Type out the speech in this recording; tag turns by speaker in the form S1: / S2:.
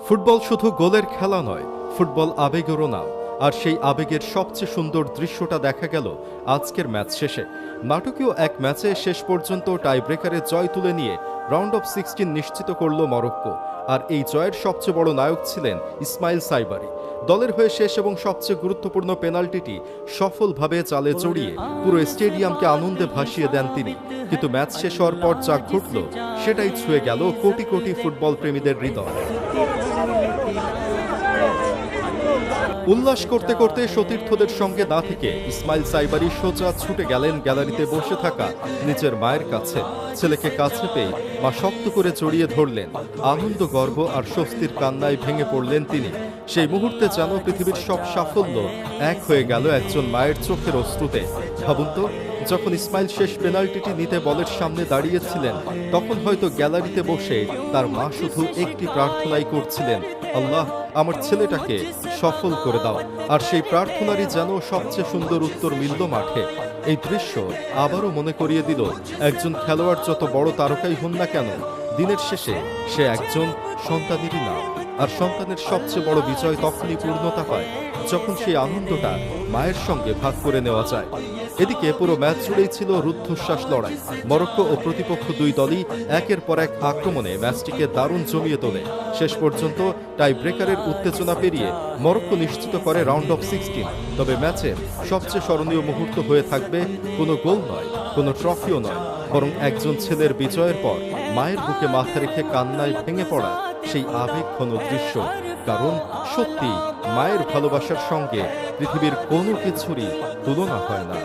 S1: Football শুধু গোলের খেলা নয়, ফুটবল আবেগেরও নাম। আর সেই আবেগের সবচেয়ে সুন্দর দৃশ্যটা দেখা গেল আজকের ম্যাচ শেষে। নাটকীয় এক ম্যাচে শেষ পর্যন্ত টাই ব্রেকারে জয় তুলে নিয়ে রাউন্ড অফ 16 নিশ্চিত করল মরক্কো। আর এই জয়ের সবচেয়ে বড় নায়ক ছিলেন ইসমাইল সাইবারি। দলের হয়ে শেষ এবং সবচেয়ে গুরুত্বপূর্ণ পেনাল্টিটি সফলভাবে চালে চড়িয়ে পুরো স্টেডিয়ামকে আনন্দে ভাসিয়ে দেন তিনি। কিন্তু ম্যাচ শেষ হওয়ার পর যা ঘটল সেটাই ছুঁয়ে গেল কোটি কোটি ফুটবল প্রেমীদের হৃদয়। উল্লাস করতে করতে সতীর্থদের সঙ্গে না থেকে ইসমাইল সাইবারি সোজা ছুটে গেলেন গ্যালারিতে বসে থাকা নিজের মায়ের কাছে। ছেলেকে কাছে পেয়ে মা শক্ত করে জড়িয়ে ধরলেন। আনন্দ, গর্ব আর স্বস্তির কান্নায় ভেঙে পড়লেন তিনি। সেই মুহূর্তে যেন পৃথিবীর সব সাফল্য এক হয়ে গেল একজন মায়ের চোখের অশ্রুতে। ভাবুন তো, যখন ইসমাইল শেষ পেনাল্টিটি নিতে বলের সামনে দাঁড়িয়েছিলেন, তখন হয়তো গ্যালারিতে বসে তার মা শুধু একটি প্রার্থনাই করছিলেন, আল্লাহ, আমার ছেলেটাকে সফল করে দাও। আর সেই প্রার্থনারই যেন সবচেয়ে সুন্দর উত্তর মিলল মাঠে। এই দৃশ্য আবারও মনে করিয়ে দিল, একজন খেলোয়াড় যত বড় তারকাই হন না কেন, দিনের শেষে সে একজন সন্তানেরই নাম। আর সন্তানের সবচেয়ে বড় বিজয় তখনই পূর্ণতা পায় যখন সেই আনন্দটা মায়ের সঙ্গে ভাগ করে নেওয়া যায়। এদিকে পুরো ম্যাচ জুড়েই ছিল রুদ্ধশ্বাস লড়াই। মরক্কো ও প্রতিপক্ষ দুই দলই একের পর এক আক্রমণে ম্যাচটিকে দারুণ জমিয়ে তোলে। শেষ পর্যন্ত টাই ব্রেকারের উত্তেজনা পেরিয়ে মরক্কো নিশ্চিত করে রাউন্ড অফ 16। তবে ম্যাচের সবচেয়ে স্মরণীয় মুহূর্ত হয়ে থাকবে কোনো গোল নয়, কোনো ট্রফিও নয়, বরং একজন ছেলের বিজয়ের পর মায়ের বুকে মাথা রেখে কান্নায় ভেঙে পড়া সেই আবেগঘন দৃশ্য। কারণ সত্যি, মায়ের ভালোবাসার সঙ্গে পৃথিবীর কোনো কিছুরই তুলনা হয় না।